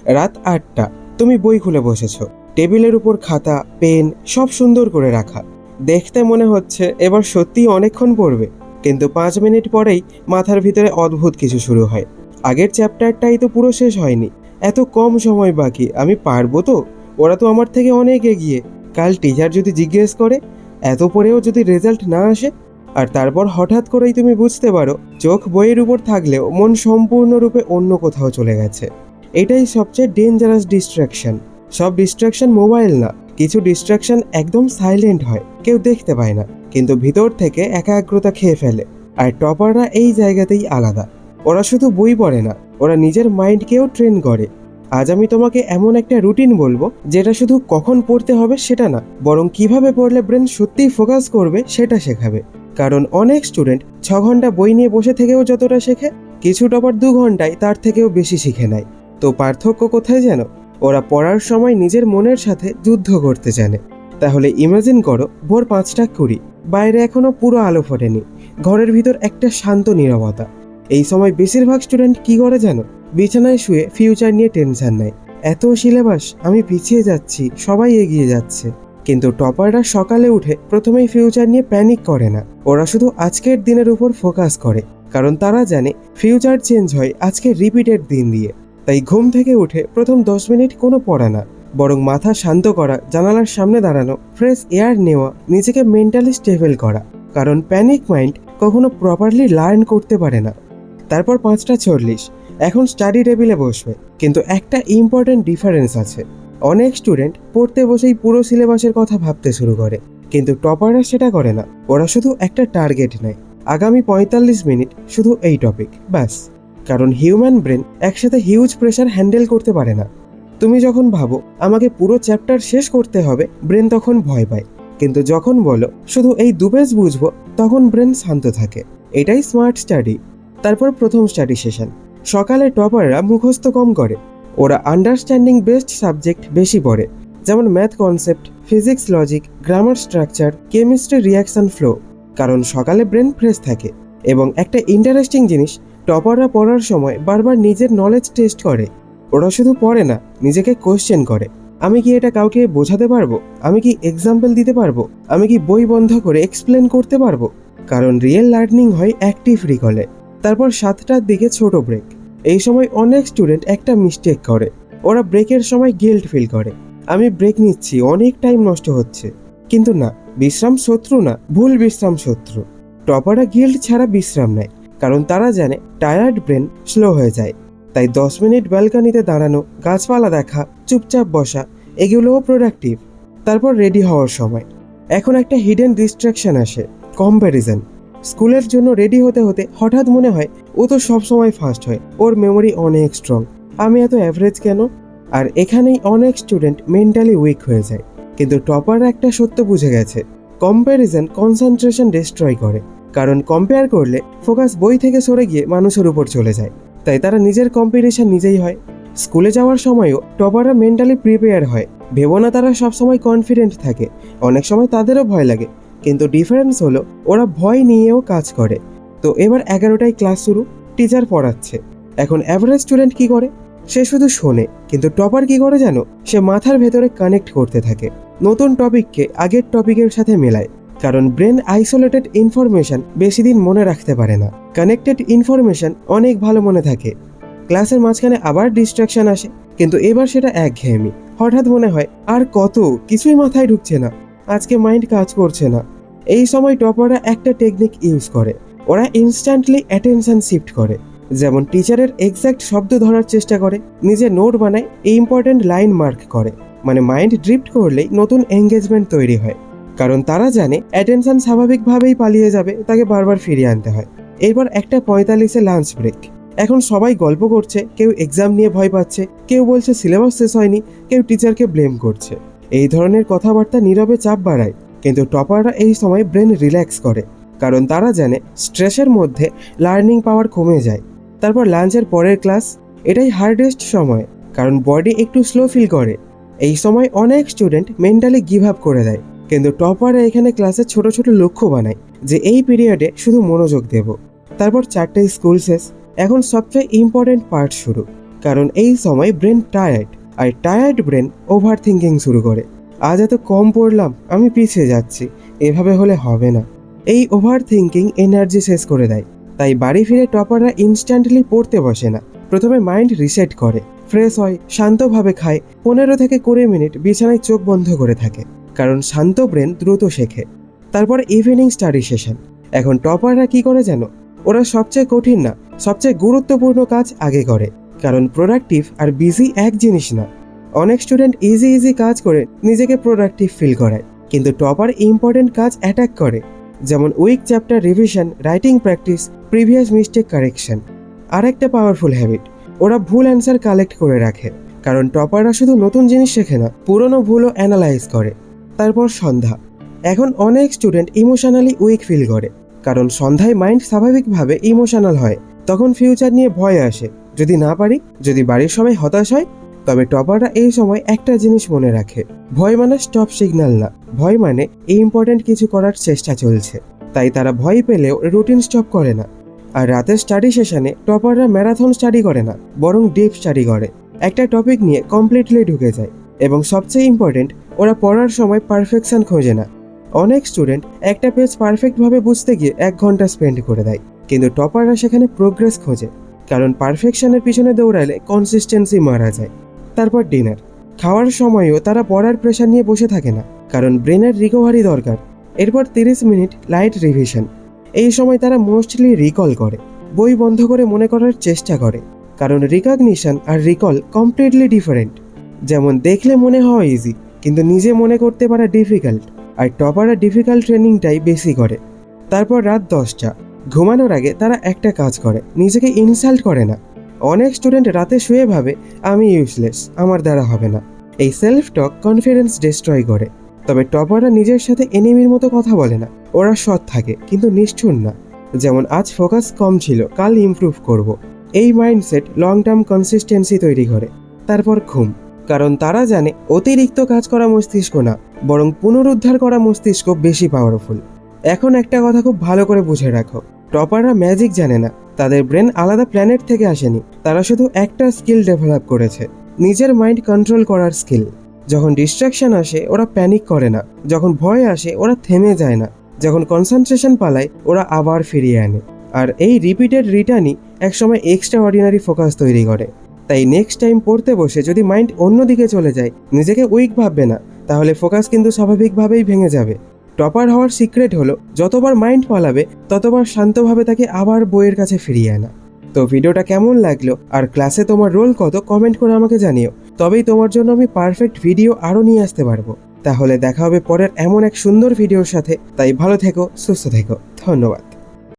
রাত 8টা, তুমি বই খুলে বসেছো। টেবিলের উপর খাতা, পেন সব সুন্দর করে রাখা। দেখতে মনে হচ্ছে এবার সত্যিই অনেকক্ষণ পড়বে, কিন্তু 5 মিনিট পরেই মাথার ভিতরে অদ্ভুত কিছু শুরু হয়। আগের চ্যাপ্টারটাই তো পুরো শেষ হয়নি, এত কম সময় বাকি, আমি পারবো তো? ওরা তো আমার থেকে অনেক এগিয়ে। কাল টিচার যদি জিজ্ঞেস করে, এত পরেও যদি রেজাল্ট না আসে? আর তারপর হঠাৎ করেই তুমি বুঝতে পারো চোখ বইয়ের উপর থাকলেও মন সম্পূর্ণরূপে অন্য কোথাও চলে গেছে। এটাই সবচেয়ে ডেঞ্জারাস ডিস্ট্রাকশন। সব ডিস্ট্রাকশন মোবাইল না, কিছু ডিস্ট্রাকশন একদম সাইলেন্ট হয়, কেউ দেখতে পায় না, কিন্তু ভিতর থেকে একাগ্রতা খেয়ে ফেলে। আর টপাররা এই জায়গাতেই আলাদা। ওরা শুধু বই পড়ে না, ওরা নিজের মাইন্ডকেও ট্রেন করে। আজ আমি তোমাকে এমন একটা রুটিন বলবো যেটা শুধু কখন পড়তে হবে সেটা না, বরং কিভাবে পড়লে ব্রেন সত্যিই ফোকাস করবে সেটা শেখাবে। কারণ অনেক স্টুডেন্ট 6 ঘন্টা বই নিয়ে বসে থেকেও যতটা শেখে, কিছু টপার 2 ঘন্টায় তার থেকেও বেশি শিখে নেয়। তো পার্থক্য কোথায় জানো? ওরা পড়ার সময় নিজের মনের সাথে যুদ্ধ করতে জানে। তাহলে ইমাজিন করো ভোর 5টা 20, বাইরে এখনো পুরো আলো ফোটেনি, ঘরের ভিতর একটা শান্ত নীরবতা। এই সময় বেশিরভাগ স্টুডেন্ট কি করে জানো? বিছানায় শুয়ে ফিউচার নিয়ে টেনশন নেয়। এত সিলেবাস, আমি পিছিয়ে যাচ্ছি, সবাই এগিয়ে যাচ্ছে। কিন্তু টপাররা সকালে উঠে প্রথমেই ফিউচার নিয়ে প্যানিক করে না, ওরা শুধু আজকের দিনের উপর ফোকাস করে। কারণ তারা জানে ফিউচার চেঞ্জ হয় আজকের রিপিটেড দিন দিয়ে। তাই ঘুম থেকে উঠে প্রথম 10 মিনিট কোনো পড়া না, বরং মাথা শান্ত করা, জানালার সামনে দাঁড়ানো, ফ্রেশ এয়ার নেওয়া, নিজেকে মেন্টালি স্টেবল করা। কারণ প্যানিক মাইন্ড কখনো প্রপারলি লার্ন করতে পারে না। তারপর 5টা 40, এখন স্টাডি টেবিলে বসবে। কিন্তু একটা ইম্পর্টেন্ট ডিফারেন্স আছে। অনেক স্টুডেন্ট পড়তে বসেই পুরো সিলেবাসের কথা ভাবতে শুরু করে, কিন্তু টপাররা সেটা করে না। ওরা শুধু একটা টার্গেট নেয়, আগামী 45 মিনিট শুধু এই টপিক, ব্যাস। কারণ হিউম্যান ব্রেন একসাথে হিউজ প্রেশার হ্যান্ডেল করতে পারে না। তুমি যখন ভাবো আমাকে পুরো চ্যাপ্টার শেষ করতে হবে, ব্রেন তখন ভয় পায়। কিন্তু যখন বলো শুধু এই 2 পেজ বুঝবো, তখন ব্রেন শান্ত থাকে। এটাই স্মার্ট স্টাডি। তারপর প্রথম স্টাডি সেশন। সকালে টপাররা মুখস্থ কম করে, ওরা আন্ডারস্ট্যান্ডিং বেসড সাবজেক্ট বেশি পড়ে, যেমন math concept, physics logic, grammar structure, chemistry reaction flow. কারণ সকালে ব্রেন ফ্রেশ থাকে। এবং একটা ইন্টারেস্টিং জিনিস, টপাররা পড়ার সময় বারবার নিজের নলেজ টেস্ট করে। ওরা শুধু পড়ে না, নিজেকে কোয়েশ্চেন করে। আমি কি এটা কাউকে বোঝাতে পারবো? আমি কি এক্সাম্পল দিতে পারবো? আমি কি বই বন্ধ করে এক্সপ্লেন করতে পারবো? কারণ রিয়েল লার্নিং হয় অ্যাক্টিভ রিকলে। তারপর 7টার দিকে ছোট ব্রেক। এই সময় অনেক স্টুডেন্ট একটা মিস্টেক করে, ওরা ব্রেকের সময় গিল্ট ফিল করে। আমি ব্রেক নিচ্ছি, অনেক টাইম নষ্ট হচ্ছে। কিন্তু না, বিশ্রাম শত্রু না, ভুল বিশ্রাম শত্রু। টপাররা গিল্ট ছাড়া বিশ্রাম নেয়, কারণ তারা জানে টায়ার্ড ব্রেন স্লো হয়ে যায়। তাই 10 মিনিট ব্যালকনিতে দাঁড়ানো, গাছপালা দেখা, চুপচাপ বসা, এগুলোও প্রোডাক্টিভ। তারপর রেডি হওয়ার সময় এখন একটা হিডেন ডিস্ট্রাকশন আসে, কম্প্যারিজন। স্কুলের জন্য রেডি হতে হতে হঠাৎ মনে হয় ও তো সবসময় ফার্স্ট হয়, ওর মেমোরি অনেক স্ট্রং, আমি এত অ্যাভারেজ কেন? আর এখানেই অনেক স্টুডেন্ট মেন্টালি উইক হয়ে যায়। কিন্তু টপাররা একটা সত্য বুঝে গেছে, কম্প্যারিজন কনসেন্ট্রেশন ডিস্ট্রয় করে। কারণ কম্পেয়ার করলে ফোকাস বই থেকে সরে গিয়ে মানুষের উপর চলে যায়। তাই তারা নিজের কম্পিটিশন নিজেই হয়। স্কুলে যাওয়ার সময়ও টপাররা মেন্টালি প্রিপেয়ার হয়, ভেবো না তারা সবসময় কনফিডেন্ট থাকে, অনেক সময় তাদেরও ভয় লাগে। কিন্তু ডিফারেন্স হলো ওরা ভয় নিয়েও কাজ করে। তো এবার 11টায় ক্লাস শুরু, টিচার পড়াচ্ছে। এখন অ্যাভারেজ স্টুডেন্ট কি করে? সে শুধু শোনে। কিন্তু টপার কি করে জানো? সে মাথার ভেতরে কানেক্ট করতে থাকে, নতুন টপিককে আগের টপিকের সাথে মেলায়। কারণ ব্রেন আইসোলেটেড ইনফরমেশন বেশি দিন মনে রাখতে পারে না, কানেক্টেড ইনফরমেশন অনেক ভালো মনে থাকে। ক্লাসের মাঝখানে আবার ডিস্ট্রাকশন আসে, কিন্তু এবার সেটা একঘেয়েমি। হঠাৎ মনে হয় আর কত, কিছুই মাথায় ঢুকছে না, আজকে মাইন্ড কাজ করছে না। এই সময় টপাররা একটা টেকনিক ইউজ করে, ওরা ইনস্ট্যান্টলি অ্যাটেনশন শিফট করে। যেমন টিচারের এক্স্যাক্ট শব্দ ধরার চেষ্টা করে, নিজে নোট বানায়, ইম্পর্টেন্ট লাইন মার্ক করে। মানে মাইন্ড ড্রিফট করলেই নতুন এঙ্গেজমেন্ট তৈরি হয়। কারণ তারা জানে অ্যাটেনশন স্বাভাবিকভাবেই পালিয়ে যাবে, তাকে বারবার ফিরিয়ে আনতে হয়। এরপর 1:45-এ লাঞ্চ ব্রেক। এখন সবাই গল্প করছে, কেউ এক্সাম নিয়ে ভয় পাচ্ছে, কেউ বলছে সিলেবাস শেষ হয়নি, কেউ টিচারকে ব্লেম করছে। এই ধরনের কথাবার্তা নীরবে চাপ বাড়ায়। কিন্তু টপাররা এই সময় ব্রেন রিল্যাক্স করে, কারণ তারা জানে স্ট্রেসের মধ্যে লার্নিং পাওয়ার কমে যায়। তারপর লাঞ্চের পরের ক্লাস, এটাই হার্ডেস্ট সময়, কারণ বডি একটু স্লো ফিল করে। এই সময় অনেক স্টুডেন্ট মেন্টালি গিভ আপ করে দেয়। কিন্তু টপাররা এখানে ক্লাসে ছোট ছোট লক্ষ্য বানায়, যে এই পিরিয়ডে শুধু মনোযোগ দেব। তারপর 4টায় স্কুল শেষ। এখন সবচেয়ে ইম্পর্টেন্ট পার্ট শুরু, কারণ এই সময় brain tired, are tired brain over thinking শুরু করে। আজ এত কম পড়লাম, আমি পিছিয়ে যাচ্ছি, এভাবে হলে হবে না। এই ওভার থিঙ্কিং এনার্জি শেষ করে দেয়। তাই বাড়ি ফিরে টপাররা ইনস্ট্যান্টলি পড়তে বসে না, প্রথমে মাইন্ড রিসেট করে, ফ্রেশ হয়, শান্তভাবে খায়, 15 থেকে 20 মিনিট বিছানায় চোখ বন্ধ করে থাকে, কারণ শান্ত ব্রেন দ্রুত শেখে। তারপর ইভিনিং স্টাডি সেশন। এখন টপাররা কি করে জানো? ওরা সবচেয়ে কঠিন না, সবচেয়ে গুরুত্বপূর্ণ কাজ আগে করে, কারণ প্রোডাক্টিভ আর বিজি এক জিনিস না। অনেক স্টুডেন্ট ইজি কাজ করে নিজেকে প্রোডাক্টিভ ফিল করায়, কিন্তু টপার ইম্পর্টেন্ট কাজ অ্যাটাক করে, যেমন weak chapter revision, writing practice, previous mistake correction. আর একটা পাওয়ারফুল হ্যাবিট, ওরা ভুল অ্যান্সার কালেক্ট করে রাখে, কারণ টপাররা শুধু নতুন জিনিস শেখে না, পুরনো ভুলও অ্যানালাইজ করে। তারপর সন্ধ্যা। এখন অনেক স্টুডেন্ট ইমোশনালি উইক ফিল করে, কারণ সন্ধ্যায় মাইন্ড স্বাভাবিকভাবে ইমোশনাল হয়। তখন ফিউচার নিয়ে ভয় আসে, যদি না পারি, যদি বাড়ির সবাই হতাশ হয়। তবে টপাররা এই সময় একটা জিনিস মনে রাখে, ভয় মানে স্টপ সিগন্যাল না, ভয় মানে ইম্পর্টেন্ট কিছু করার চেষ্টা চলছে। তাই তারা ভয় পেলেও রুটিন স্টপ করে না। আর রাতের স্টাডি সেশনে টপাররা ম্যারাথন স্টাডি করে না, বরং ডিপ স্টাডি করে। একটা টপিক নিয়ে কমপ্লিটলি ঢুকে যায়, এবং সবচেয়ে ইম্পর্টেন্ট, ওরা পড়ার সময় পারফেকশন খোঁজে না। অনেক স্টুডেন্ট একটা পেজ পারফেক্টভাবে বুঝতে গিয়ে 1 ঘন্টা স্পেন্ড করে দেয়, কিন্তু টপাররা সেখানে প্রোগ্রেস খোঁজে, কারণ পারফেকশনের পিছনে দৌড়ালে কনসিস্টেন্সি মারা যায়। তারপর ডিনার। খাওয়ার সময়ও তারা পড়ার প্রেশার নিয়ে বসে থাকে না, কারণ ব্রেনের রিকভারি দরকার। এরপর 30 মিনিট লাইট রিভিশন। এই সময় তারা মোস্টলি রিকল করে, বই বন্ধ করে মনে করার চেষ্টা করে, কারণ রিকগনিশন আর রিকল কমপ্লিটলি ডিফারেন্ট। যেমন দেখলে মনে হওয়া ইজি, কিন্তু নিজে মনে করতে পারা ডিফিকাল্ট, আর টপাররা ডিফিকাল্ট ট্রেনিংটাই বেশি করে। তারপর রাত 10টা। ঘুমানোর আগে তারা একটা কাজ করে, নিজেকে ইনসাল্ট করে না। অনেক স্টুডেন্ট রাতে শুয়ে ভাবে, আমি ইউজলেস, আমার দ্বারা হবে না। এই সেলফ টক কনফিডেন্স ডিস্ট্রয় করে। তবে টপাররা নিজের সাথে এনিমির মতো কথা বলে না, ওরা সৎ থাকে কিন্তু নিষ্ঠুর না। যেমন আজ ফোকাস কম ছিল, কাল ইমপ্রুভ করব। এই মাইন্ডসেট লং টার্ম কনসিস্টেন্সি তৈরি করে। তারপর ঘুম, কারণ তারা জানে অতিরিক্ত কাজ করা মস্তিষ্ক না, বরং পুনরুদ্ধার করা মস্তিষ্ক বেশি পাওয়ারফুল। এখন একটা কথা খুব ভালো করে বুঝে রাখো, টপাররা ম্যাজিক জানে না, তাদের ব্রেন আলাদা প্ল্যানেট থেকে আসেনি, তারা শুধু একটা স্কিল ডেভেলপ করেছে, নিজের মাইন্ড কন্ট্রোল করার স্কিল। যখন ডিস্ট্রাকশন আসে ওরা প্যানিক করে না, যখন ভয় আসে ওরা থেমে যায় না, যখন কনসেন্ট্রেশন পালায় ওরা আবার ফিরিয়ে আনে। আর এই রিপিটেড রিটার্নই একসময় এক্সট্রা অর্ডিনারি ফোকাস তৈরি করে। তাই নেক্সট টাইম পড়তে বসে যদি মাইন্ড অন্যদিকে চলে যায়, নিজেকে উইক ভাববে না, তাহলে ফোকাস কিন্তু স্বাভাবিকভাবেই ভেঙে যাবে। টপার হওয়ার সিক্রেট হলো যতবার মাইন্ড পালাবে ততবার শান্তভাবে তাকে আবার বইয়ের কাছে ফিরিয়ে আনা। তো ভিডিওটা কেমন লাগলো আর ক্লাসে তোমার রোল কত, কমেন্ট করে আমাকে জানিও, তবেই তোমার জন্য আমি পারফেক্ট ভিডিও আরও নিয়ে আসতে পারবো। তাহলে দেখা হবে পরের এমন এক সুন্দর ভিডিওর সাথে। তাই ভালো থেকো, সুস্থ থেকো, ধন্যবাদ।